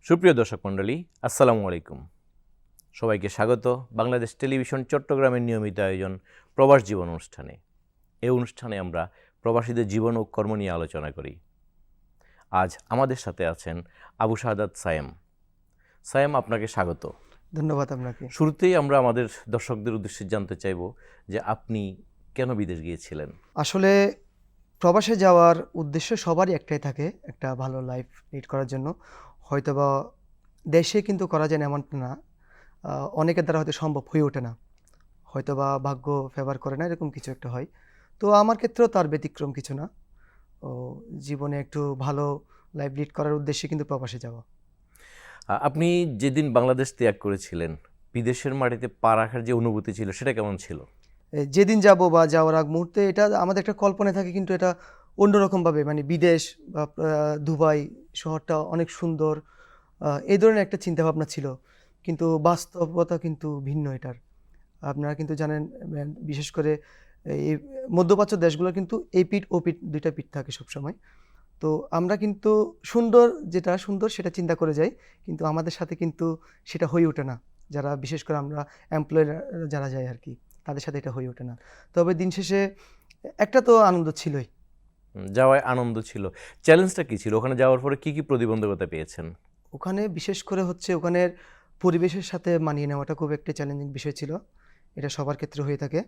সুপ্রিয় দর্শক মণ্ডলী, আসসালামু আলাইকুম। সবাইকে স্বাগত বাংলাদেশ টেলিভিশন চট্টগ্রামের নিয়মিত আয়োজন প্রবাস জীবন অনুষ্ঠানে। এই অনুষ্ঠানে আমরা প্রবাসীদের জীবন ও কর্ম নিয়ে আলোচনা করি। আজ আমাদের সাথে আছেন আবু শাহাদাত সায়েম। সায়েম, আপনাকে স্বাগত। ধন্যবাদ আপনাকে। শুরুতেই আমরা আমাদের দর্শকদের উদ্দেশ্যে জানতে চাইব যে আপনি কেন বিদেশ গিয়েছিলেন? আসলে প্রবাসে যাওয়ার উদ্দেশ্য সবারই একটাই থাকে, একটা ভালো লাইফ লিড করার জন্য। হয়তোবা দেশে কিন্তু করা যায় না এমনটা না, অনেকের দ্বারা হয়তো সম্ভব হয়ে ওঠে না, হয়তোবা ভাগ্য ফেভার করে না, এরকম কিছু একটা হয়। তো আমার ক্ষেত্রেও তার ব্যতিক্রম কিছু না। ও জীবনে একটু ভালো লাইফ লিড করার উদ্দেশ্যে কিন্তু প্রবাসে যাওয়া। আপনি যেদিন বাংলাদেশ ত্যাগ করেছিলেন, বিদেশের মাটিতে পা রাখার যে অনুভূতি ছিল সেটা কেমন ছিল? যেদিন যাব বা যাওয়ার আগ মুহূর্তে এটা আমাদের একটা কল্পনায় থাকে, কিন্তু এটা অন্যরকমভাবে, মানে বিদেশ বা দুবাই শহরটা অনেক সুন্দর, এই ধরনের একটা চিন্তাভাবনা ছিল। কিন্তু বাস্তবতা কিন্তু ভিন্ন এটার। আপনারা কিন্তু জানেন, বিশেষ করে এই মধ্যপ্রাচ্য দেশগুলোর কিন্তু এই পিঠ ও পিঠ, দুইটা পিঠ থাকে সবসময়। তো আমরা কিন্তু যেটা সুন্দর সেটা চিন্তা করে যাই, কিন্তু আমাদের সাথে কিন্তু সেটা হয়ে ওঠে না। যারা বিশেষ করে আমরা এমপ্লয়ার যারা যাই আর কি, তাদের সাথে এটা হয়ে ওঠে না। তবে দিন শেষে একটা তো আনন্দ ছিলই। যাওয়ায় আনন্দ ছিল। চ্যালেঞ্জটা কী ছিল? ওখানে যাওয়ার পরে কী কী প্রতিবন্ধকতা পেয়েছেন? ওখানে বিশেষ করে হচ্ছে ওখানের পরিবেশের সাথে মানিয়ে নেওয়াটা খুব একটা চ্যালেঞ্জিং বিষয় ছিল। এটা সবার ক্ষেত্রে হয়ে থাকে।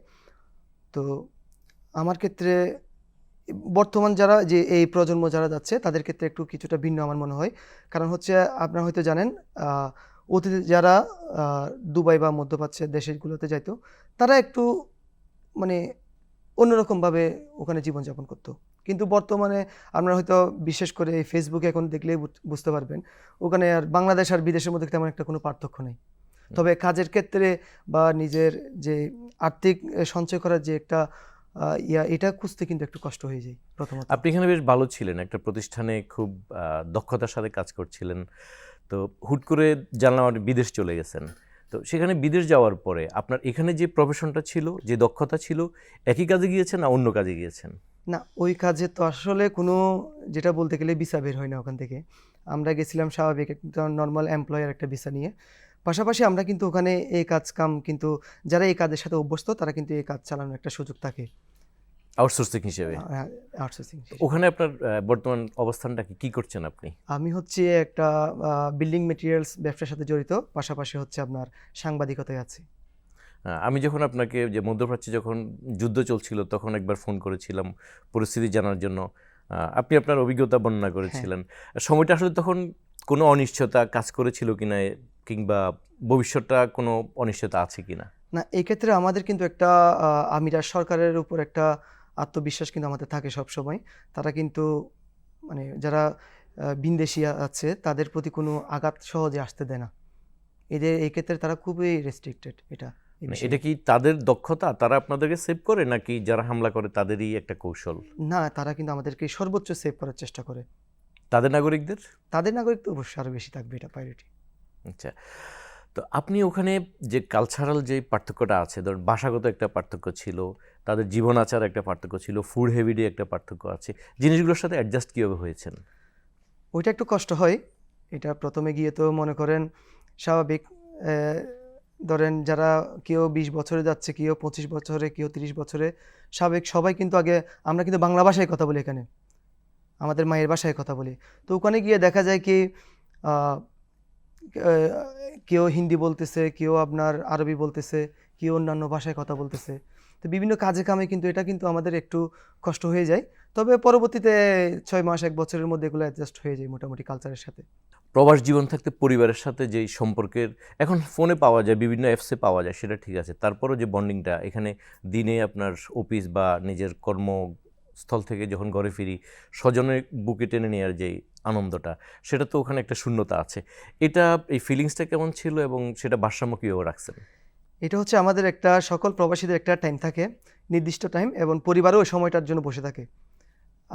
তো আমার ক্ষেত্রে বর্তমান যারা যে এই প্রজন্ম যারা যাচ্ছে তাদের ক্ষেত্রে একটু কিছুটা ভিন্ন আমার মনে হয়। কারণ হচ্ছে আপনারা হয়তো জানেন, অতীতে যারা দুবাই বা মধ্যপ্রাচ্যের দেশগুলোতে যাইতো, তারা একটু মানে অন্যরকমভাবে ওখানে জীবনযাপন করতো। কিন্তু বর্তমানে আপনারা হয়তো বিশেষ করে এই ফেসবুকে এখন দেখলেই বুঝতে পারবেন, ওখানে আর বাংলাদেশ আর বিদেশের মধ্যে তেমন একটা কোনো পার্থক্য নেই। তবে কাজের ক্ষেত্রে বা নিজের যে আর্থিক সঞ্চয় করার যে একটা এটা খুঁজতে কিন্তু একটু কষ্ট হয়ে যায় প্রথমত। আপনি এখানে বেশ ভালো ছিলেন, একটা প্রতিষ্ঠানে খুব দক্ষতার সাথে কাজ করছিলেন। তো হুট করে জানলাম আপনি বিদেশ চলে গেছেন। তো সেখানে বিদেশ যাওয়ার পরে আপনার এখানে যে প্রফেশনটা ছিল, যে দক্ষতা ছিল, একই কাজে গিয়েছেন না অন্য কাজে গিয়েছেন? না, ওই কাজে তো আসলে কোনো, যেটা বলতে গেলে ভিসা বের হয় না ওখান থেকে। আমরা গেছিলাম স্বাভাবিক একটা নর্মাল এমপ্লয়ার একটা ভিসা নিয়ে। পাশাপাশি আমরা কিন্তু ওখানে এই কাজ কাম কিন্তু যারা এই কাজের সাথে অভ্যস্ত তারা কিন্তু এই কাজ চালানোর একটা সুযোগ থাকে আউটসোর্সিং হিসেবে। আউটসোর্সিং। ওখানে আপনার বর্তমান অবস্থানটা কি করছেন আপনি? আমি হচ্ছে একটা বিল্ডিং মেটেরিয়ালস ব্যবসার সাথে জড়িত, পাশাপাশি হচ্ছে আপনার সাংবাদিকতায় আছি। আমি যখন আপনাকে যে মধ্যপ্রাচ্যে যখন যুদ্ধ চলছিল তখন একবার ফোন করেছিলাম পরিস্থিতি জানার জন্য। আপনি আপনার অভিজ্ঞতা বর্ণনা হ্যাঁ। করেছিলেন। সময়টা আসলে তখন কোনো অনিশ্চয়তা কাজ করেছিল কিনা, কিংবা ভবিষ্যৎটা কোনো অনিশ্চয়তা আছে কিনা? না, এই ক্ষেত্রে আমাদের কিন্তু একটা আমিরাত সরকারের উপর একটা আত্মবিশ্বাস কিন্তু আমাদের থাকে সবসময়। তারা কিন্তু মানে যারা ভিনদেশী আছে তাদের প্রতি কোনো আঘাত সহজে আসতে দেয় না। এদের এই ক্ষেত্রে তারা খুবই রেস্ট্রিক্টেড এটা এই বিষয়ে। এটা কি তাদের দক্ষতা, তারা আপনাদেরকে সেভ করে, নাকি যারা হামলা করে তাদেরই একটা কৌশল? না, তারা কিন্তু আমাদেরকে সর্বোচ্চ সেভ করার চেষ্টা করে। তাদের নাগরিকদের? তাদের নাগরিক তো অবশ্যই আরও বেশি থাকবে, এটা প্রায়োরিটি। আচ্ছা। তো আপনি ওখানে যে কালচারাল যে পার্থক্যটা আছে, ধরুন ভাষাগত একটা পার্থক্য ছিল, তাদের জীবন আচার একটা পার্থক্য ছিল, ফুড হেবিডে একটা পার্থক্য আছে, জিনিসগুলোর সাথে অ্যাডজাস্ট কীভাবে হয়েছেন? ওইটা একটু কষ্ট হয়। এটা প্রথমে গিয়ে তো মনে করেন স্বাভাবিক, ধরেন যারা কেউ 20 বছরে যাচ্ছে, কেউ 25 বছরে, কেউ 30 বছরে, স্বাভাবিক সবাই কিন্তু আগে আমরা কিন্তু বাংলা ভাষায় কথা বলি এখানে, আমাদের মায়ের ভাষায় কথা বলি। তো ওখানে গিয়ে দেখা যায় কি আহ, আহ, কেউ হিন্দি বলতেছে, কেউ আপনার আরবি বলতেছে, কেউ অন্যান্য ভাষায় কথা বলতেছে। তো বিভিন্ন কাজে কামে কিন্তু এটা কিন্তু আমাদের একটু কষ্ট হয়ে যায়। তবে পরবর্তীতে 6 মাস 1 বছরের মধ্যে এগুলো অ্যাডজাস্ট হয়ে যায় মোটামুটি কালচারের সাথে। প্রবাস জীবন থাকতে পরিবারের সাথে যেই সম্পর্কের, এখন ফোনে পাওয়া যায়, বিভিন্ন অ্যাপসে পাওয়া যায়, সেটা ঠিক আছে, তারপরও যে বন্ডিংটা এখানে দিনে আপনার অফিস বা নিজের কর্মস্থল থেকে যখন ঘরে ফিরি স্বজনের বুকে টেনে নেওয়ার যেই আনন্দটা, সেটা তো ওখানে একটা শূন্যতা আছে। এটা, এই ফিলিংসটা কেমন ছিল এবং সেটা ভারসাম্য কীভাবে রাখছেন? এটা হচ্ছে আমাদের একটা সকল প্রবাসীদের একটা টাইম থাকে, নির্দিষ্ট টাইম, এবং পরিবারও ওই সময়টার জন্য বসে থাকে।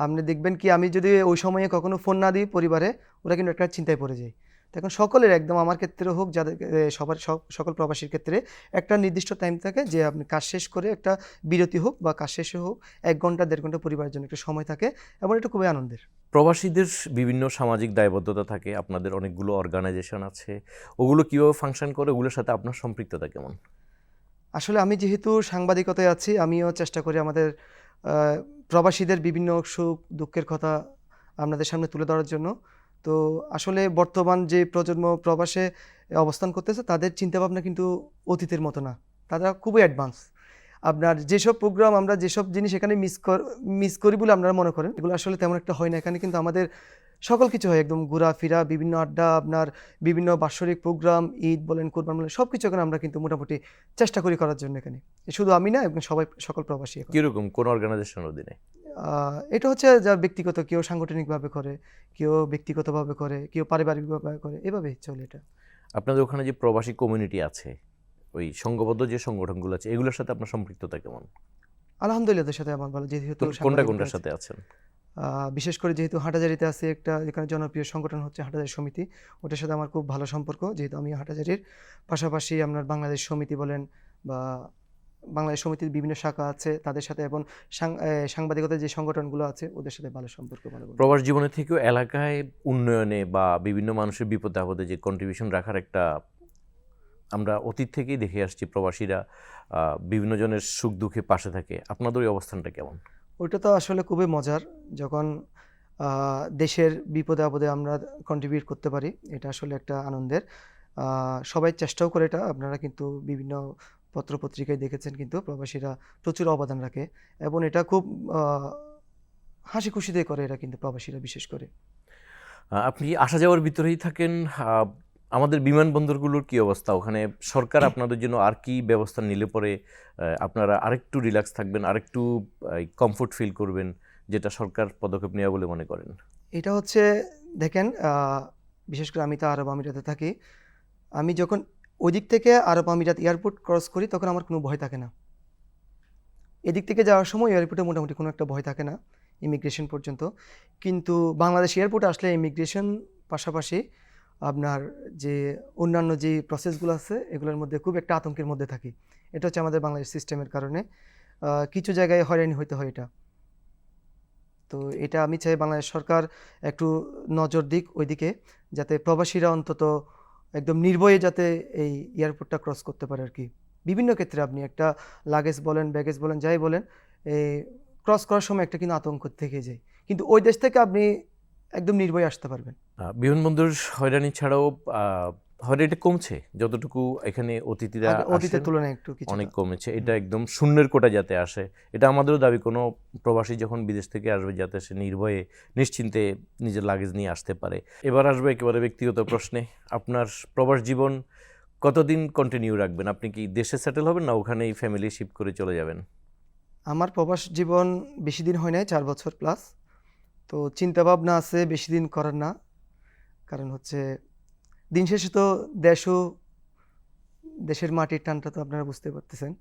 আপনি দেখবেন কি, আমি যদি ওই সময়ে কখনো ফোন না দিই পরিবারে, ওরা কিন্তু একটা চিন্তায় পড়ে যায়। তো এখন সকলের একদম আমার ক্ষেত্রে হোক যাদের সবার সকল প্রবাসীর ক্ষেত্রে একটা নির্দিষ্ট টাইম থাকে যে আপনি কাজ শেষ করে একটা বিরতি হোক বা কাজ শেষে হোক 1 ঘন্টা 1.5 ঘন্টা পরিবারের জন্য একটা সময় থাকে এবং এটা খুবই আনন্দের। প্রবাসীদের বিভিন্ন সামাজিক দায়বদ্ধতা থাকে, আপনাদের অনেকগুলো অর্গানাইজেশন আছে, ওগুলো কীভাবে ফাংশন করে, ওগুলোর সাথে আপনার সম্পৃক্ততা কেমন? আসলে আমি যেহেতু সাংবাদিকতায় আছি, আমিও চেষ্টা করি আমাদের প্রবাসীদের বিভিন্ন সুখ দুঃখের কথা আপনাদের সামনে তুলে ধরার জন্য। তো আসলে বর্তমান যে প্রজন্ম প্রবাসে অবস্থান করতেছে তাদের চিন্তাভাবনা কিন্তু অতীতের মতো না, তারা খুবই অ্যাডভান্স। আপনার যেসব প্রোগ্রাম আমরা যেসব জিনিস এখানে মিস করি বলে আপনারা মনে করেন, এগুলো আসলে তেমন একটা হয় না। এখানে কিন্তু আমাদের সকল কিছু হয়, একদম ঘোরাফেরা, বিভিন্ন আড্ডা, আপনার বিভিন্ন বাৎসরিক প্রোগ্রাম, ঈদ বলেন, কোরবান বলেন, সব কিছু এখানে আমরা কিন্তু মোটামুটি চেষ্টা করি করার জন্য এখানে। শুধু আমি না, এবং সকল প্রবাসী এখন। কীরকম, কোন অর্গানাইজেশনের অধীনে? এটা হচ্ছে যা ব্যক্তিগত, কেউ সাংগঠনিকভাবে করে, কেউ ব্যক্তিগতভাবে করে, কেউ পারিবারিকভাবে করে, এভাবেই চলে এটা। আপনাদের ওখানে যে প্রবাসী কমিউনিটি আছে, ওই সংঘবদ্ধ যে সংগঠনগুলো আছে, এগুলোর সাথে আপনার সম্পৃক্ততা কেমন? আলহামদুলিল্লাহ, ওদের সাথে আমার ভালো, যেহেতু কোনটার সাংবাদিকতা আছে। সাথে আছেন? বিশেষ করে যেহেতু হাটাজারিতে আছে একটা এখানে জনপ্রিয় সংগঠন হচ্ছে হাটাজারি সমিতি, ওটার সাথে আমার খুব ভালো সম্পর্ক, যেহেতু আমি হাটাজারির পাশাপাশি আপনার বাংলাদেশ সমিতি বলেন বা বাংলাদেশ সমিতির বিভিন্ন শাখা আছে তাদের সাথে, এবং সাংবাদিকতার যে সংগঠনগুলো আছে ওদের সাথে ভালো সম্পর্ক, ভালো বলতে প্রবাস জীবনে থেকেও এলাকায় উন্নয়নে বা বিভিন্ন মানুষের বিপদে আপদে যে কন্ট্রিবিউশন রাখার একটা, আমরা অতীত থেকেই দেখে আসছি প্রবাসীরা বিভিন্ন জনের সুখ দুঃখে পাশে থাকে। আপনাদের ওই অবস্থানটা কেমন? ওইটা তো আসলে খুবই মজার, যখন দেশের বিপদে আপদে আমরা কন্ট্রিবিউট করতে পারি, এটা আসলে একটা আনন্দের। সবাই চেষ্টাও করে এটা, আপনারা কিন্তু বিভিন্ন পত্রপত্রিকায় দেখেছেন কিন্তু প্রবাসীরা প্রচুর অবদান রাখে, এবং এটা খুব হাসি খুশিতে করে এরা কিন্তু প্রবাসীরা বিশেষ করে। আপনি আসা যাওয়ার ভিতরেই থাকেন, আমাদের বিমানবন্দরগুলোর কি অবস্থা? ওখানে সরকার আপনাদের জন্য আর কি ব্যবস্থা নিলে পরে আপনারা আরেকটু রিল্যাক্স থাকবেন, আরেকটু কমফোর্ট ফিল করবেন, যেটা সরকার পদক্ষেপ নেওয়া বলে মনে করেন? এটা হচ্ছে, দেখেন, বিশেষ করে আমি তো আরব আমিরাতে থাকি, আমি যখন ওই দিক থেকে আরব আমিরাত এয়ারপোর্ট ক্রস করি তখন আমার কোনো ভয় থাকে না। এদিক থেকে যাওয়ার সময় এয়ারপোর্টে মোটামুটি কোনো একটা ভয় থাকে না, ইমিগ্রেশন পর্যন্ত। কিন্তু বাংলাদেশ এয়ারপোর্টে আসলে ইমিগ্রেশন পাশাপাশি আপনার যে অন্যান্য যে প্রসেসগুলো আছে এগুলোর মধ্যে খুব একটা আতঙ্কের মধ্যে থাকি। এটা হচ্ছে আমাদের বাংলাদেশ সিস্টেমের কারণে কিছু জায়গায় হয়রানি হইতে হয় এটা। তো এটা আমি চাই বাংলাদেশ সরকার একটু নজর দিক ওইদিকে, যাতে প্রবাসীরা অন্তত একদম নির্ভয়ে যাতে এই এয়ারপোর্টটা ক্রস করতে পারে আর কি। বিভিন্ন ক্ষেত্রে আপনি একটা লাগেজ বলেন, ব্যাগেজ বলেন, যাই বলেন, এই ক্রস করার সময় একটা কিন্তু আতঙ্ক থেকে যায়, কিন্তু ওই দেশ থেকে আপনি একদম নির্ভয়ে আসতে পারবেন। বিমানবন্দর হয়রানি ছাড়াও হয়রানিটা কমছে যতটুকু এখানে অতিথিরা অতীতের আসেন, তুলনায় একটু কিছু অনেক কমেছে। এটা একদম শূন্যের কোটা যাতে আসে, এটা আমাদেরও দাবি। কোনো প্রবাসী যখন বিদেশ থেকে আসবে যাতে সে নির্ভয়ে নিশ্চিন্তে নিজের লাগেজ নিয়ে আসতে পারে। এবার আসবে একেবারে ব্যক্তিগত প্রশ্নে, আপনার প্রবাস জীবন কতদিন কন্টিনিউ রাখবেন? আপনি কি দেশে সেটেল হবেন না ওখানেই ফ্যামিলি শিফট করে চলে যাবেন? আমার প্রবাস জীবন বেশি দিন হয় নাই, 4 বছর প্লাস। তো চিন্তাভাবনা আছে বেশি দিন করার না, কারণ হচ্ছে দিন শেষে তো দেশের মাটির টানটা তো আপনারা বুঝতে পারতেছেন।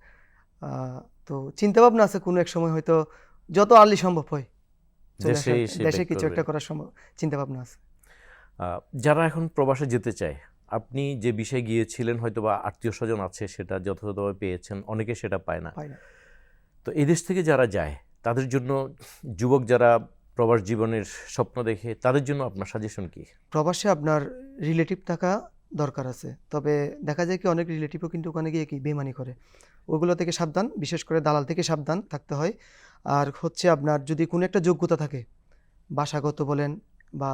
তো চিন্তাভাবনা আছে কোনো এক সময় হয়তো যত আর্লি সম্ভব হয় চলে আসার, দেশে কিছু একটা করার সম্ভব চিন্তাভাবনা আছে। যারা এখন প্রবাসে যেতে চায়, আপনি যে বিষয়ে গিয়েছিলেন হয়তো বা আত্মীয় স্বজন আছে সেটা যথাযথভাবে পেয়েছেন, অনেকে সেটা পায় না। তো এই দেশ থেকে যারা যায় তাদের জন্য, যুবক যারা প্রবাস জীবনের স্বপ্ন দেখে, তাদের জন্য আপনার সাজেশন কি? প্রবাসে আপনার রিলেটিভ থাকা দরকার আছে, তবে দেখা যায় কি অনেক রিলেটিভও কিন্তু ওখানে গিয়ে কি বেমানি করে, ওগুলো থেকে সাবধান, বিশেষ করে দালাল থেকে সাবধান থাকতে হয়। আর হচ্ছে আপনার যদি কোনো একটা যোগ্যতা থাকে, ভাষাগত বলেন বা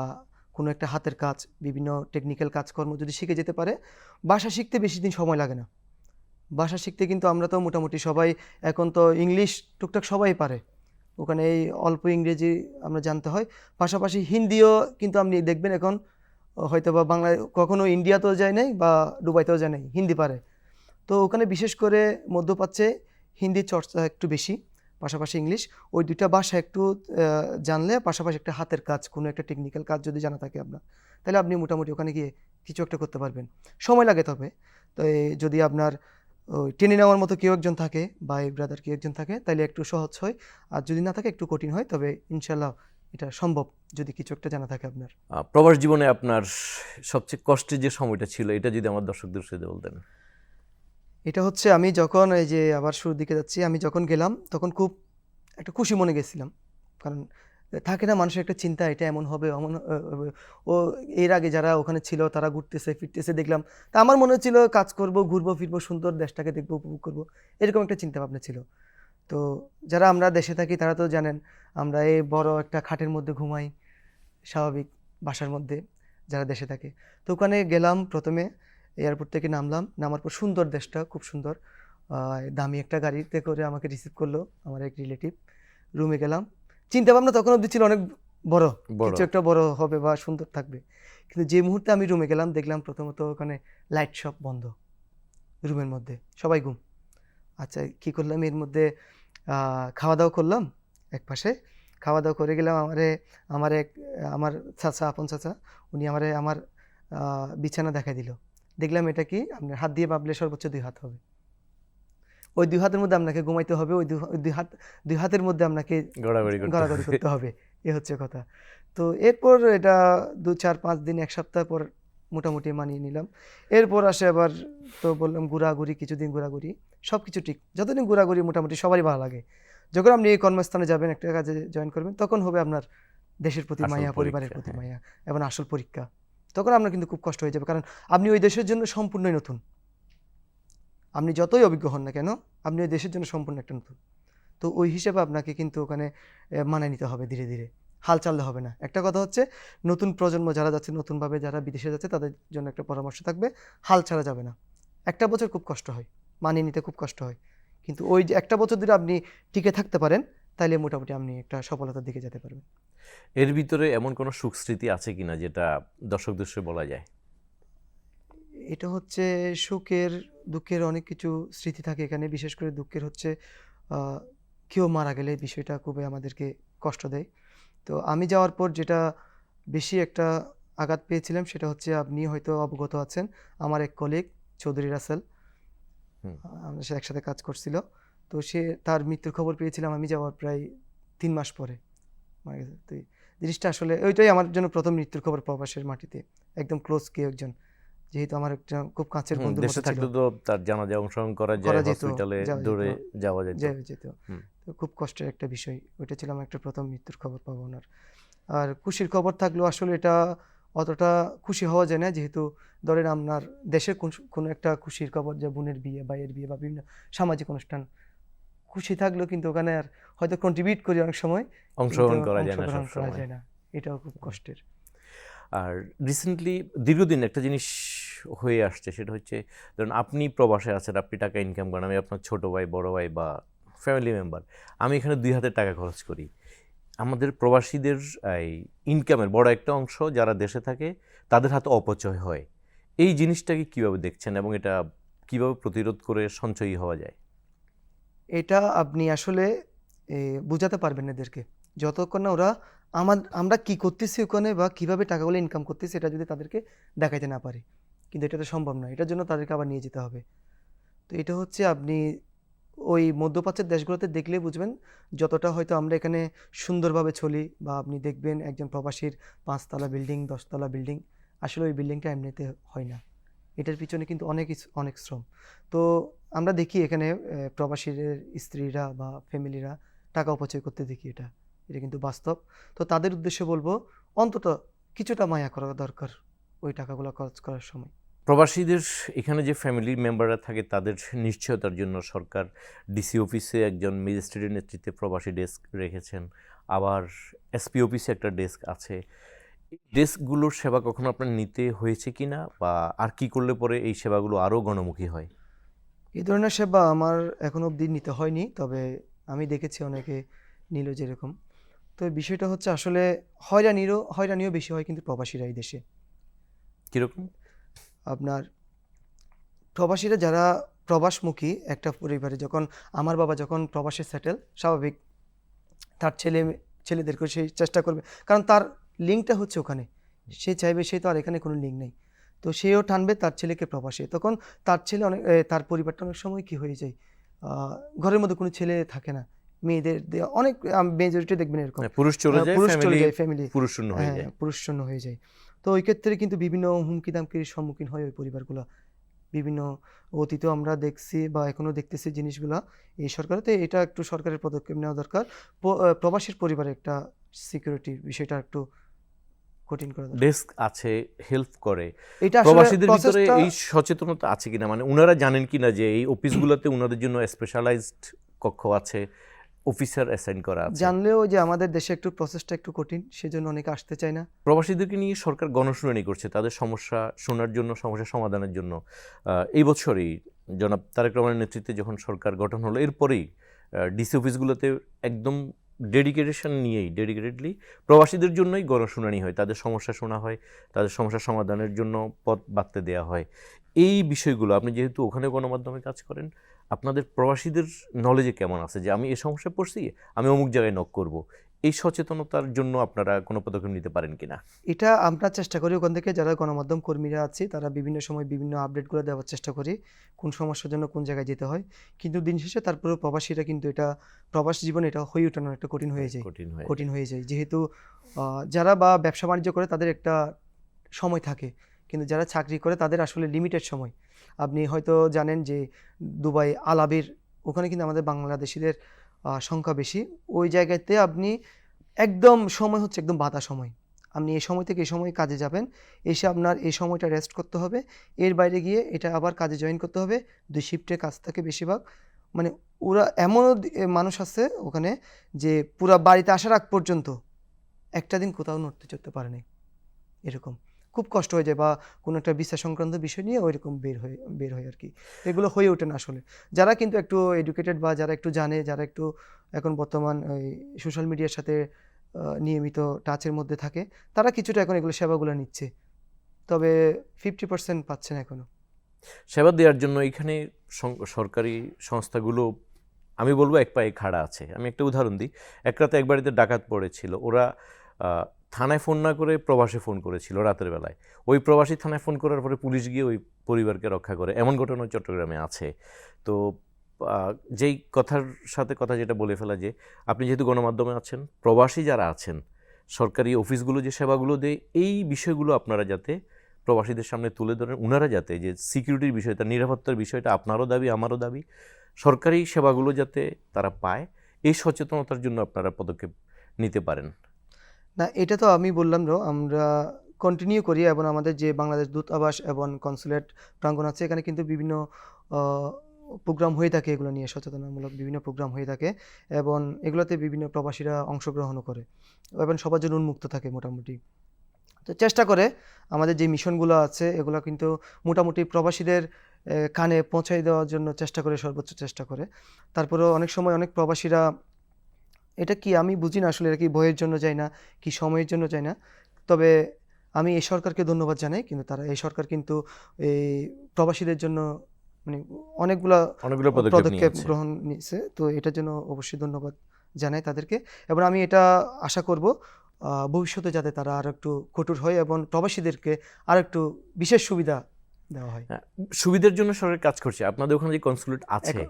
কোনো একটা হাতের কাজ, বিভিন্ন টেকনিক্যাল কাজকর্ম যদি শিখে যেতে পারে, ভাষা শিখতে বেশি দিন সময় লাগে না। ভাষা শিখতে কিন্তু আমরা তো মোটামুটি সবাই এখন তো ইংলিশ টুকটাক সবাই পারে, ওখানে এই অল্প ইংরেজি আমরা জানতে হয়, পাশাপাশি হিন্দিও কিন্তু আপনি দেখবেন এখন হয়তো বা বাংলায় কখনো ইন্ডিয়াতেও যায় নাই বা দুবাইতেও যায় নাই, হিন্দি পারে। তো ওখানে বিশেষ করে মধ্যপ্রাচ্যে হিন্দি চর্চা একটু বেশি, পাশাপাশি ইংলিশ, ওই দুইটা ভাষা একটু জানলে, পাশাপাশি একটা হাতের কাজ, কোনো একটা টেকনিক্যাল কাজ যদি জানা থাকে আপনার, তাহলে আপনি মোটামুটি ওখানে গিয়ে কিছু একটা করতে পারবেন। সময় লাগে তবে, তো যদি আপনার ওই টেনে নেওয়ার মতো কেউ একজন থাকে বা এই ব্রাদার কেউ একজন থাকে তাহলে একটু সহজ হয়, আর যদি না থাকে একটু কঠিন হয়, তবে ইনশাল্লাহ এটা সম্ভব যদি কিছু একটা জানা থাকে আপনার। প্রবাস জীবনে আপনার সবচেয়ে কষ্টের যে সময়টা ছিল এটা যদি আমার দর্শকদের সাথে বলতেন। এটা হচ্ছে আমি যখন এই যে আবার শুরুর দিকে যাচ্ছি, আমি যখন গেলাম তখন খুব একটা খুশি মনে গেছিলাম। কারণ থাকে না মানুষের একটা চিন্তা এটা এমন হবে, অমন ও এর আগে যারা ওখানে ছিল তারা ঘুরতেছে ফিরতেছে দেখলাম। তা আমার মনে হচ্ছিল কাজ করব, ঘুরবো ফিরবো, সুন্দর দেশটাকে দেখবো, উপভোগ করবো। এরকম একটা চিন্তা ভাবনা ছিল। তো যারা আমরা দেশে থাকি তারা তো জানেন আমরা এই বড় একটা খাটের মধ্যে ঘুমাই, স্বাভাবিক বাসার মধ্যে যারা দেশে থাকে। তো ওখানে গেলাম প্রথমে এয়ারপোর্ট থেকে নামলাম, নামার পর সুন্দর দেশটা খুব সুন্দর। দামি একটা গাড়িতে করে আমাকে রিসিভ করলো আমার এক রিলেটিভ। রুমে গেলাম, চিন্তা ভাবনা তখন অবধি ছিল অনেক বড়, বড় কিছু একটা বড় হবে বা সুন্দর থাকবে। কিন্তু যে মুহূর্তে আমি রুমে গেলাম দেখলাম প্রথমত ওখানে লাইট সব বন্ধ, রুমের মধ্যে সবাই ঘুম। আচ্ছা কি করলাম এর মধ্যে, খাওয়া দাওয়া করলাম এক পাশে, খাওয়া দাওয়া করে গেলাম। আমার এক আমার চাচা, আপন চাচা, উনি আমার বিছানা দেখাই দিল। দেখলাম এটা কি আপনার হাত দিয়ে ভাবলে সর্বোচ্চ 2 হাত হবে। ওই 2 হাতের মধ্যে আপনাকে ঘুমাইতে হবে, ওই 2 হাতের মধ্যে আপনাকে গড়াগড়ি গড়াগড়ি করতে করতে হবে। এ হচ্ছে কথা। তো এরপর এটা 2, 4, 5 দিন 1 সপ্তাহ পর মোটামুটি মানিয়ে নিলাম। এরপর আসে আবার, তো বললাম ঘোরাঘুরি, কিছুদিন ঘোরাঘুরি, সব কিছু ঠিক। যতদিন ঘোরাঘুরি মোটামুটি সবারই ভালো লাগে। যখন আপনি এই কর্মস্থানে যাবেন, একটা কাজে জয়েন করবেন, তখন হবে আপনার দেশের প্রতি আসল মায়া, পরিবারের পরীক্ষা, প্রতি হ্যাঁ। মায়া এবং আসল পরীক্ষা। তখন আপনার কিন্তু খুব কষ্ট হয়ে যাবে, কারণ আপনি ওই দেশের জন্য সম্পূর্ণই নতুন। আপনি যতই অভিজ্ঞ হন না কেন, আপনি ওই দেশের জন্য সম্পূর্ণ একটা নতুন। তো ওই হিসেবে আপনাকে কিন্তু ওখানে মানায় নিতে হবে ধীরে ধীরে, হাল চাললে হবে না। একটা কথা হচ্ছে নতুন প্রজন্ম যারা যাচ্ছে, নতুনভাবে যারা বিদেশে যাচ্ছে, তাদের জন্য একটা পরামর্শ থাকবে, হাল ছাড়া যাবে না। একটা বছর খুব কষ্ট হয়, মানিয়ে নিতে খুব কষ্ট হয়, কিন্তু ওই যে একটা বছর ধরে আপনি টিকে থাকতে পারেন, তাইলে মোটামুটি আপনি একটা সফলতার দিকে যেতে পারবেন। এর ভিতরে এমন কোনো সুখ স্মৃতি আছে কিনা যেটা দর্শকদের সাথে বলা যায়? এটা হচ্ছে সুখের দুঃখের অনেক কিছু স্মৃতি থাকে এখানে। বিশেষ করে দুঃখের হচ্ছে আহ, কেউ মারা গেলে বিষয়টা খুবই আমাদেরকে কষ্ট দেয়। তো আমি যাওয়ার পর যেটা বেশি একটা আঘাত পেয়েছিলাম সেটা হচ্ছে, আপনি হয়তো অবগত আছেন, আমার এক কলিগ চৌধুরী রাসেল, হুম। আমরা সে একসাথে কাজ করছিল। তো সে তার মৃত্যুর খবর পেয়েছিলাম আমি যাওয়ার প্রায় 3 মাস পরে, মারা গেছে। তো এই জিনিসটা আসলে ওইটাই আমার জন্য প্রথম মৃত্যুর খবর প্রবাসের মাটিতে, একদম ক্লোজ কেউ একজন, যেহেতু আমার একটা খুব কাছের বন্ধুর দেশে মতো ছিল। থাকলে তো তার জানাজায় অংশগ্রহণ করা যায়, করা যেত, হসপিটালে যাওয়া যেত, দৌড়ে যাওয়া যেত। যেত। হুম। তো খুব কষ্টের একটা বিষয় ওইটা ছিল, আমার একটা প্রথম মৃত্যুর খবর পাবো ওনার। আর খুশির খবর থাকলেও আসলে এটা অতটা খুশি হওয়া যায় না, যেহেতু ধরেন আপনার দেশের কোনো একটা খুশির খবর, যে বোনের বিয়ে, ভাইয়ের বিয়ে বা বিভিন্ন সামাজিক অনুষ্ঠান, খুশি থাকলেও কিন্তু ওখানে আর হয়তো কন্ট্রিবিউট করি অনেক সময়, কিন্তু অংশগ্রহণ করা যায় না অংশগ্রহণ করা সবসময়। যায় না। এটাও খুব কষ্টের। আর রিসেন্টলি দীর্ঘদিন একটা জিনিস হয়ে আসছে, সেটা হচ্ছে ধরুন আপনি প্রবাসে আছেন, আপনি টাকা ইনকাম করেন, আমি আপনার ছোট ভাই, বড় ভাই বা ফ্যামিলি মেম্বার, আমি এখানে 2 হাতের টাকা খরচ করি। আমাদের প্রবাসীদের এই ইনকামের বড় একটা অংশ যারা দেশে থাকে তাদের হাতে অপচয় হয়। এই জিনিসটাকে কিভাবে দেখছেন এবং এটা কিভাবে প্রতিরোধ করে সঞ্চয়ী হওয়া যায়? এটা আপনি আসলে বুঝাতে পারবেন না এদেরকে, যতক্ষণ না ওরা আমরা কি করতেছি ওখানে বা কিভাবে টাকাগুলো ইনকাম করতেছি এটা যদি তাদেরকে দেখাইতে না পারি। কিন্তু এটা তো সম্ভব নয়, এটার জন্য তাদেরকে আবার নিয়ে যেতে হবে। তো এটা হচ্ছে আপনি ওই মধ্যপ্রাচ্যের দেশগুলোতে দেখলে বুঝবেন, যতটা হয়তো আমরা এখানে সুন্দরভাবে চলি, বা আপনি দেখবেন একজন প্রবাসীর 5 তলা বিল্ডিং, 10 তলা বিল্ডিং, আসলে ওই বিল্ডিংটা এমনিতে হয় না। এটার পিছনে কিন্তু অনেক শ্রম। তো আমরা দেখি এখানে প্রবাসীদের স্ত্রীরা বা ফ্যামিলিরা টাকা অপচয় করতে দেখি, এটা এটা কিন্তু বাস্তব। তো তাদের উদ্দেশ্যে বলবো, অন্তত কিছুটা মায়া করা দরকার ওই টাকাগুলো খরচ করার সময়। প্রবাসীদের এখানে যে ফ্যামিলি মেম্বাররা থাকে তাদের নিশ্চয়তার জন্য সরকার ডিসি অফিসে একজন ম্যাজিস্ট্রেটের নেতৃত্বে প্রবাসী ডেস্ক রেখেছেন, আবার এসপি অফিসে একটা ডেস্ক আছে। এই ডেস্কগুলোর সেবা কখনো আপনার নিতে হয়েছে কি না, বা আর কি করলে পরে এই সেবাগুলো আরও গণমুখী হয়? এই ধরনের সেবা আমার এখনো অবধি নিতে হয়নি, তবে আমি দেখেছি অনেকে নিল যেরকম। তো এই বিষয়টা হচ্ছে আসলে হয়রানিও বেশি হয় কিন্তু প্রবাসীরা এই দেশে। কীরকম? আপনার প্রবাসীরা যারা প্রবাসমুখী একটা পরিবারে, যখন আমার বাবা যখন প্রবাসে সেটেল, স্বাভাবিক তার ছেলেদেরকে সেই চেষ্টা করবে, কারণ তার লিঙ্কটা হচ্ছে ওখানে। সে চাইবে, সে তো আর এখানে কোনো লিঙ্ক নেই, তো সেও টানবে তার ছেলেকে প্রবাসে। তখন তার ছেলে তার পরিবারটা অনেক সময় কি হয়ে যায়, ঘরের মধ্যে কোনো ছেলে থাকে না, মেয়েদের অনেক মেজরিটি দেখবেন এরকম পুরুষ চলে যায়, পুরুষ চলে ফ্যামিলি যায়, ফ্যামিলি পুরুষ শূন্য হয়ে হ্যাঁ যায়। পুরুষ শূন্য হয়ে যায়। তো ওই ক্ষেত্রে কিন্তু বিভিন্ন হুমকি দামকির সম্মুখীন হয় ওই পরিবারগুলো। বিভিন্ন অতীতেও আমরা দেখছি বা এখনো দেখতেছি জিনিসগুলা এই সরকারে। তো এটা একটু সরকারের পদক্ষেপ নেওয়া দরকার। প্রবাসীর পরিবারে একটা সিকিউরিটির বিষয়টা একটু কঠিন করা দরকার। ডেস্ক আছে, হেল্প করে। এটা আসলে প্রবাসীদের ভিতরে প্রসেসটা এই সচেতনতা আছে কিনা, মানে ওনারা জানেন কিনা যে এই অফিসগুলোতে ওনাদের জন্য স্পেশালাইজড কক্ষ আছে, অফিসার অ্যাসাইন করা আছে? জানলেও যে আমাদের দেশে একটু প্রসেসটা একটু কঠিন, সেজন্য অনেকে আসতে চায় না। প্রবাসীদেরকে নিয়ে সরকার গণশুনানি করছে তাদের সমস্যা শোনার জন্য, সমস্যা সমাধানের জন্য। এই বছরই জনাব তারেক রহমানের নেতৃত্বে যখন সরকার গঠন হলো, এরপরেই ডিসি অফিসগুলোতে একদম ডেডিকেটেডলি প্রবাসীদের জন্যই গণশুনানি হয়, তাদের সমস্যা শোনা হয়, তাদের সমস্যা সমাধানের জন্য পথ বাততে দেওয়া হয়। এই বিষয়গুলো আপনি যেহেতু ওখানে গণমাধ্যমে কাজ করেন, আপনাদের প্রবাসীদের নলেজে কেমন আছে যে আমি এই সমস্যায় পড়ছি, আমি অমুক জায়গায় নক করব, এই সচেতনতার জন্য আপনারা কোনো পদক্ষেপ নিতে পারেন কিনা? এটা আমরা চেষ্টা করি ওখান থেকে যারা গণমাধ্যম কর্মীরা আছি তারা বিভিন্ন সময় বিভিন্ন আপডেটগুলো দেওয়ার চেষ্টা করি, কোন সমস্যার জন্য কোন জায়গায় যেতে হয়। কিন্তু দিন শেষে তারপরেও প্রবাসীরা কিন্তু এটা প্রবাস জীবনে এটা হয়ে ওঠানো একটা কঠিন হয়ে যায়। কঠিন হয়ে যায় যেহেতু যারা বা ব্যবসা বাণিজ্য করে তাদের একটা সময় থাকে, কিন্তু যারা চাকরি করে তাদের আসলে লিমিটেড সময়। আপনি হয়তো জানেন যে দুবাই আলাবের ওখানে কিন্তু আমাদের বাংলাদেশিদের সংখ্যা বেশি। ওই জায়গাতে আপনি একদম সময় হচ্ছে একদম বাঁধা সময়। আপনি এই সময় থেকে এই সময় কাজে যাবেন, এসে আপনার এই সময়টা রেস্ট করতে হবে, এর বাইরে গিয়ে এটা আবার কাজে জয়েন করতে হবে। 2 শিফটে কাজ থাকে বেশিরভাগ। মানে ওরা এমনও মানুষ আছে ওখানে যে পুরা বাড়িতে আসার আগ পর্যন্ত একটা দিন কোথাও নড়তে চড়তে পারে নাই, এরকম খুব কষ্ট হয়ে যায়। বা কোনো একটা ভিসা সংক্রান্ত বিষয় নিয়ে ওইরকম বের হয় আর কি। এগুলো হয়ে ওঠে না আসলে। যারা কিন্তু একটু এডুকেটেড বা যারা একটু জানে, যারা একটু এখন বর্তমান ওই সোশ্যাল মিডিয়ার সাথে নিয়মিত টাচের মধ্যে থাকে, তারা কিছুটা এখন এগুলো সেবাগুলো নিচ্ছে। তবে 50% পাচ্ছে না এখনো। সেবা দেওয়ার জন্য এখানে সরকারি সংস্থাগুলো আমি বলবো এক পায়ে খাড়া আছে। আমি একটা উদাহরণ দিই। এক রাতে এক বাড়িতে ডাকাত পড়েছিল। ওরা থানায় ফোন না করে প্রবাসে ফোন করেছিল রাতের বেলায়। ওই প্রবাসী থানায় ফোন করার পরে পুলিশ গিয়ে ওই পরিবারকে রক্ষা করে, এমন ঘটনা চট্টগ্রামে আছে। তো যেই কথার সাথে কথা যেটা বলে ফেলা যে আপনি যেহেতু গণমাধ্যমে আছেন, প্রবাসী যারা আছেন, সরকারি অফিসগুলো যে সেবাগুলো দেয়, এই বিষয়গুলো আপনারা যাতে প্রবাসীদের সামনে তুলে ধরেন, ওনারা যাতে যে সিকিউরিটির বিষয়টা, নিরাপত্তার বিষয়টা আপনারও দাবি আমারও দাবি, সরকারি সেবাগুলো যাতে তারা পায়, এই সচেতনতার জন্য আপনারা পদক্ষেপ নিতে পারেন। না, এটা তো আমি বললাম আমরা কন্টিনিউ করি এবং আমাদের যে বাংলাদেশ দূতাবাস এবং কনসুলেট প্রাঙ্গণ আছে এখানে কিন্তু বিভিন্ন প্রোগ্রাম হয়ে থাকে, এগুলো নিয়ে সচেতনামূলক বিভিন্ন প্রোগ্রাম হয়ে থাকে এবং এগুলোতে বিভিন্ন প্রবাসীরা অংশগ্রহণও করে এবং সবার জন্য উন্মুক্ত থাকে মোটামুটি। তো চেষ্টা করে আমাদের যে মিশনগুলো আছে এগুলো কিন্তু মোটামুটি প্রবাসীদের কানে পৌঁছাই দেওয়ার জন্য চেষ্টা করে, সর্বোচ্চ চেষ্টা করে। তারপরেও অনেক সময় অনেক প্রবাসীরা এটা কি আমি বুঝি না আসলে, এটা কি বইয়ের জন্য যায় না কি সময়ের জন্য যায় না। তবে আমি এই সরকারকে ধন্যবাদ জানাই, কিন্তু তারা এই সরকার কিন্তু এই প্রবাসীদের জন্য মানে অনেকগুলা অনেকগুলো পদক্ষেপ পদক্ষেপ নিয়েছে। গ্রহণ নিচ্ছে। তো এটার জন্য অবশ্যই ধন্যবাদ জানাই তাদেরকে এবং আমি এটা আশা করব ভবিষ্যতে যাতে তারা আরো একটু কঠোর হয় এবং প্রবাসীদেরকে আরো একটু বিশেষ সুবিধা দেওয়া হয়। হ্যাঁ, সুবিধার জন্য সরকার কাজ করছে। আপনাদের ওখানে যে কনসুলেট আছে,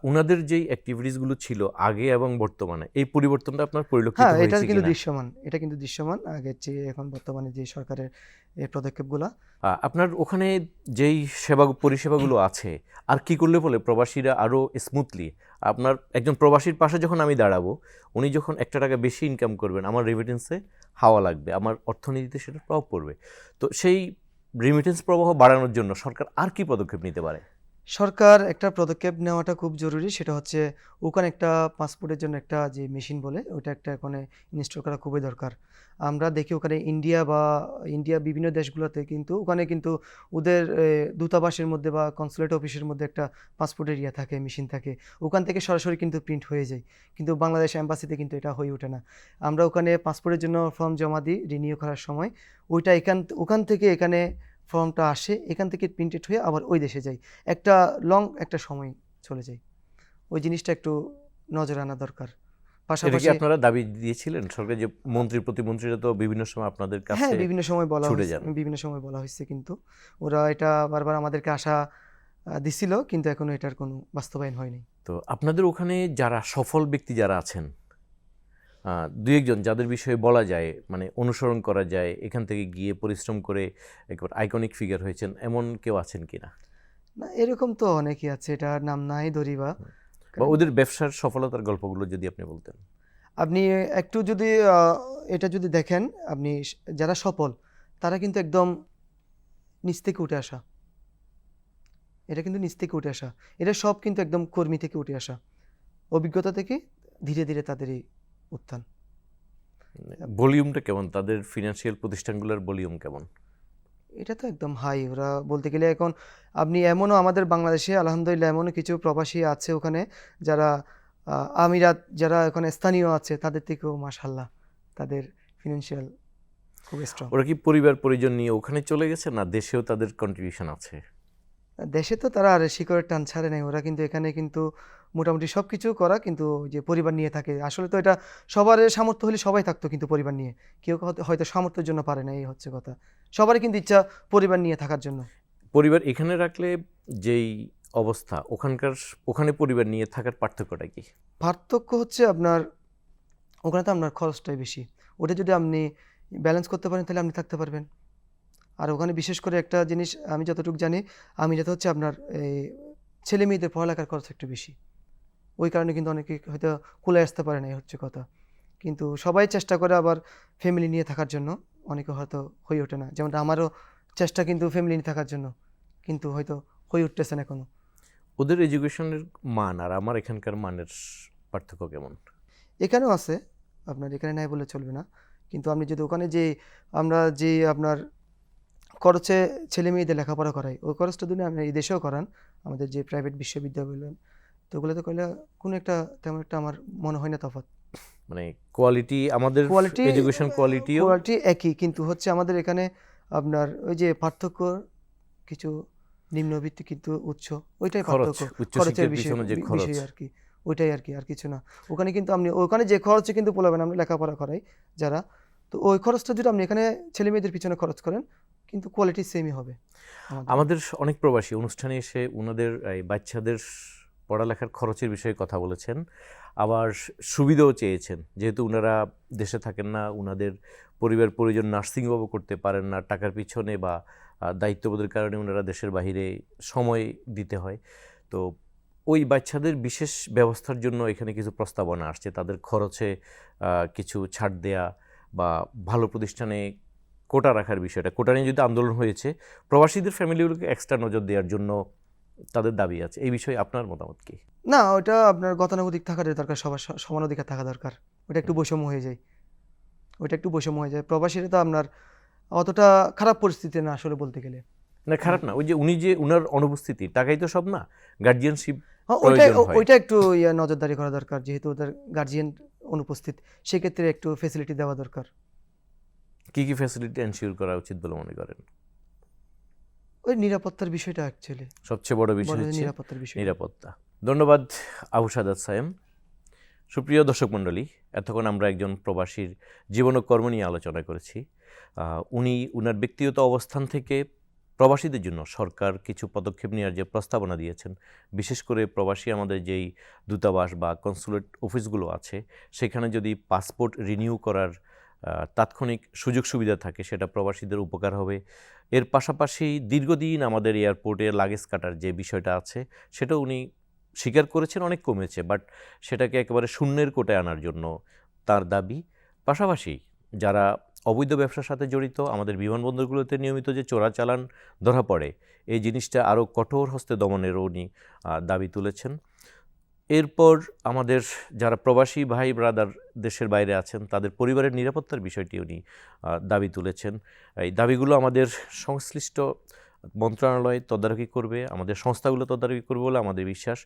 ওনাদের যেই অ্যাক্টিভিটিসগুলো ছিল আগে এবং বর্তমানে, এই পরিবর্তনটা আপনার পরিলক্ষিত হ্যাঁ, এটা হয়েছে কিন্তু কিনা? দৃশ্যমান। এটা কিন্তু দৃশ্যমান আগের চেয়ে এখন বর্তমানে যে সরকারের এই পদক্ষেপগুলা। আপনার ওখানে যেই পরিষেবাগুলো আছে, আর কি করলে বলে প্রবাসীরা আরও স্মুথলি, আপনার একজন প্রবাসীর পাশে যখন আমি দাঁড়াবো, উনি যখন একটা টাকা বেশি ইনকাম করবেন, আমার রেমিটেন্সে হাওয়া লাগবে, আমার অর্থনীতিতে সেটা প্রভাব পড়বে। তো সেই রেমিটেন্স প্রবাহ বাড়ানোর জন্য সরকার আর কি পদক্ষেপ নিতে পারে? সরকার একটা পদক্ষেপ নেওয়াটা খুব জরুরি, সেটা হচ্ছে ওখানে একটা পাসপোর্টের জন্য একটা যে মেশিন বলে ওটা একটা ওখানে ইনস্টল করা খুবই দরকার। আমরা দেখি ওখানে ইন্ডিয়া বিভিন্ন দেশগুলোতে কিন্তু ওখানে কিন্তু ওদের দূতাবাসের মধ্যে বা কনসুলেট অফিসের মধ্যে একটা পাসপোর্টের থাকে, মেশিন থাকে, ওখান থেকে সরাসরি কিন্তু প্রিন্ট হয়ে যায়। কিন্তু বাংলাদেশ এম্বাসিতে কিন্তু এটা হয়ে ওঠে না। আমরা ওখানে পাসপোর্টের জন্য ফর্ম জমা দিই রিনিউ করার সময়, ওইটা ওখান থেকে এখানে ফর্মটা আসে, এখান থেকে প্রিন্টেড হয়ে আবার ওই দেশে যায়, একটা একটা সময় চলে যায়। ওই জিনিসটা একটু নজর আনা দরকার। এটা কি পাশাপাশি আপনারা দাবি দিয়েছিলেন সরকার, যে প্রতিমন্ত্রীরা তো বিভিন্ন সময় আপনাদের হ্যাঁ, কাছে বিভিন্ন সময় বলা ছুটে হয়েছে, যান? কিন্তু ওরা এটা বারবার আমাদেরকে দিছিল, কিন্তু এখনো এটার কোনো বাস্তবায়ন হয়নি। তো আপনাদের ওখানে যারা সফল ব্যক্তি যারা আছেন, দুই একজন যাদের বিষয়ে বলা যায় মানে অনুসরণ করা যায়, এখান থেকে গিয়ে পরিশ্রম করে একবার আইকনিক ফিগার হয়েছেন, এমন কেউ আছেন কিনা? না, এরকম তো অনেকই আছে, এটার নাম নাই ধরিবা। বা ওদের ব্যবসার সফলতার গল্পগুলো যদি আপনি বলতেন। আপনি একটু যদি এটা যদি দেখেন, আপনি যারা সফল তারা কিন্তু একদম নিচ থেকে উঠে আসা, এটা কিন্তু নিচ থেকে উঠে আসা, এটা সব কিন্তু একদম কর্মী থেকে উঠে আসা, অভিজ্ঞতা থেকে ধীরে ধীরে তাদের এই উত্থান। ভলিউমটা কেমন, তাদের ফিনান্সিয়াল প্রতিষ্ঠানগুলোর ভলিউম কেমন? এটা তো একদম হাই, ওরা বলতে গেলে এখন আপনি এমনও আমাদের বাংলাদেশে আলহামদুলিল্লাহ এমনও কিছু প্রবাসী আছে ওখানে যারা আমিরাত, যারা ওখানে স্থানীয় আছে, তাদের থেকেও মাশাআল্লাহ তাদের ফিনান্সিয়াল খুব স্ট্রং। ওরা কি পরিবার পরিজন নিয়ে ওখানে চলে গেছে, না দেশেও তাদের কন্ট্রিবিউশন আছে? দেশে তো তারা আর শিকড়ের টান ছাড়ে নাই, ওরা কিন্তু এখানে কিন্তু মোটামুটি সব কিছু করা, কিন্তু ওই যে পরিবার নিয়ে থাকে, আসলে তো এটা সবার সামর্থ্য হলে সবাই থাকতো কিন্তু পরিবার নিয়ে, কেউ হয়তো সামর্থ্যের জন্য পারে না, এই হচ্ছে কথা। সবারই কিন্তু ইচ্ছা পরিবার নিয়ে থাকার জন্য। পরিবার এখানে রাখলে যেই অবস্থা, ওখানে পরিবার নিয়ে থাকার পার্থক্যটা কি? পার্থক্য হচ্ছে আপনার ওখানে তো আপনার খরচটাই বেশি, ওটা যদি আপনি ব্যালেন্স করতে পারেন তাহলে আপনি থাকতে পারবেন। আর ওখানে বিশেষ করে একটা জিনিস আমি যতটুকু জানি, আমি যেটা হচ্ছে আপনার এই ছেলে মেয়েদের পড়ালেখার খরচ একটু বেশি, ওই কারণে কিন্তু অনেকে হয়তো কুলে আসতে পারে না, এই হচ্ছে কথা। কিন্তু সবাই চেষ্টা করে আবার ফ্যামিলি নিয়ে থাকার জন্য, অনেকে হয়তো হয়ে ওঠে না, যেমনটা আমারও চেষ্টা কিন্তু ফ্যামিলি নিয়ে থাকার জন্য, কিন্তু হয়তো হয়ে উঠতেছে না এখনো। ওদের এডুকেশনের মান আর আমার এখানকার মানের পার্থক্য কেমন? এখানেও আছে, আপনার এখানে নাই বলে চলবে না, কিন্তু আপনি যদি ওখানে যে আমরা যে আপনার খরচে ছেলে মেয়েদের লেখাপড়া করাই, ওই খরচটা যদি আপনি এই দেশেও করান, আমাদের যে প্রাইভেট বিশ্ববিদ্যালয় বললেন, তো ওগুলোতে করলে কোনো একটা তেমন একটা আমার মনে হয় না তফাৎ। মানে কোয়ালিটি, আমাদের কোয়ালিটি এডুকেশন কোয়ালিটিও কোয়ালিটি একই, কিন্তু হচ্ছে আমাদের এখানে আপনার ওই যে পার্থক্য কিছু নিম্নবিত্ত কিন্তু উচ্চ, ওইটাই খরচ, পার্থক্য, খরচের উচ্চশিক্ষার বিষয় পিছনে যে খরচ। বিষয় আর কি, ওইটাই আর কি, আর কিছু না। ওখানে কিন্তু আপনি ওখানে যে খরচে কিন্তু পোলাবেন আমরা লেখাপড়া করাই যারা, তো ওই খরচটা যদি আপনি এখানে ছেলে মেয়েদের পিছনে খরচ করেন, কিন্তু কোয়ালিটি সেমই হবে। আমাদের অনেক প্রবাসী অনুষ্ঠানে এসে ওনাদের এই বাচ্চাদের পড়ালেখার খরচের বিষয়ে কথা বলেছেন, আবার সুবিধাও চেয়েছেন, যেহেতু ওনারা দেশে থাকেন না, ওনাদের পরিবার পরিজন নার্সিংও করতে পারেন না, টাকার পিছনে বা দায়িত্ববোধের কারণে ওনারা দেশের বাইরে সময় দিতে হয়। তো ওই বাচ্চাদের বিশেষ ব্যবস্থার জন্য এখানে কিছু প্রস্তাবনা আসছে, তাদের খরচে কিছু ছাড় দেয়া বা ভালো প্রতিষ্ঠানে কোটা রাখার বিষয়টা, কোটা নিয়ে যদি আন্দোলন হয়েছে, প্রবাসীদের ফ্যামিলিগুলোকে এক্সট্রা নজর দেওয়ার জন্য তাদের দাবি আছে। এই বিষয়ে আপনার মতামত কি? না, ওটা আপনার গতানুগতিক থাকার দরকার, সবার সমান অধিকার থাকা দরকার, ওটা একটু বৈষম্য হয়ে যায়, ওইটা একটু বৈষম্য হয়ে যায়। প্রবাসীরা তো আপনার অতটা খারাপ পরিস্থিতি না আসলে বলতে গেলে। না, খারাপ না, ওই যে উনি যে উনার অনুপস্থিতি, টাকাই তো সব না, গার্জিয়ানশিপ হ্যাঁ, প্রয়োজন হয়। ওইটা একটু নজরদারি করা দরকার, যেহেতু ওদের গার্জিয়ান অনুপস্থিত, সেক্ষেত্রে একটু ফেসিলিটি দেওয়া দরকার। কি কি ফ্যাসিলিটি এনশিওর করা উচিত বলে মনে করেন? ওই নিরাপত্তার বিষয়টা অ্যাকচুয়ালি সবচেয়ে বড় বিষয় হচ্ছে নিরাপত্তার বিষয়। নিরাপত্তা। ধন্যবাদ আবু সাদাত সায়েম। সুপ্রিয় দর্শক মণ্ডলী, এতক্ষণ আমরা একজন প্রবাসীর জীবন ও কর্ম নিয়ে আলোচনা করেছি। উনি উনার ব্যক্তিগত অবস্থান থেকে প্রবাসীদের জন্য সরকার কিছু পদক্ষেপ নেওয়ার যে প্রস্তাবনা দিয়েছেন, বিশেষ করে প্রবাসী আমাদের যেই দূতাবাস বা কনসুলেট অফিসগুলো আছে, সেখানে যদি পাসপোর্ট রিনিউ করার তাৎক্ষণিক সুযোগ সুবিধা থাকে, সেটা প্রবাসীদের উপকার হবে। এর পাশাপাশি দীর্ঘদিন আমাদের এয়ারপোর্টে লাগেজ কাটার যে বিষয়টা আছে, সেটা উনি স্বীকার করেছেন অনেক কমেছে, বাট সেটাকে একেবারে শূন্যের কোটায় আনার জন্য তার দাবি। পাশাপাশি যারা অবৈধ ব্যবসার সাথে জড়িত, আমাদের বিমানবন্দরগুলোতে নিয়মিত যে চোরাচালান ধরা পড়ে, এই জিনিসটা আরও কঠোর হস্তে দমনেরও উনি দাবি তুলেছেন। এরপর আমাদের যারা প্রবাসী ভাই ব্রাদার দেশের বাইরে আছেন, তাদের পরিবারের নিরাপত্তার বিষয়টি উনি দাবি তুলেছেন। এই দাবিগুলো আমাদের সংশ্লিষ্ট মন্ত্রণালয় তদারকি করবে, আমাদের সংস্থাগুলো তদারকি করবে বলে আমাদের বিশ্বাস।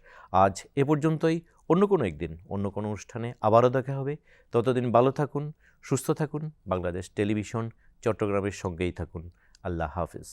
আজ এ পর্যন্তই। অন্য কোনো একদিন অন্য কোনো অনুষ্ঠানে আবারও দেখা হবে। ততদিন ভালো থাকুন, সুস্থ থাকুন। বাংলাদেশ টেলিভিশন চট্টগ্রামের সঙ্গেই থাকুন। আল্লাহ হাফেজ।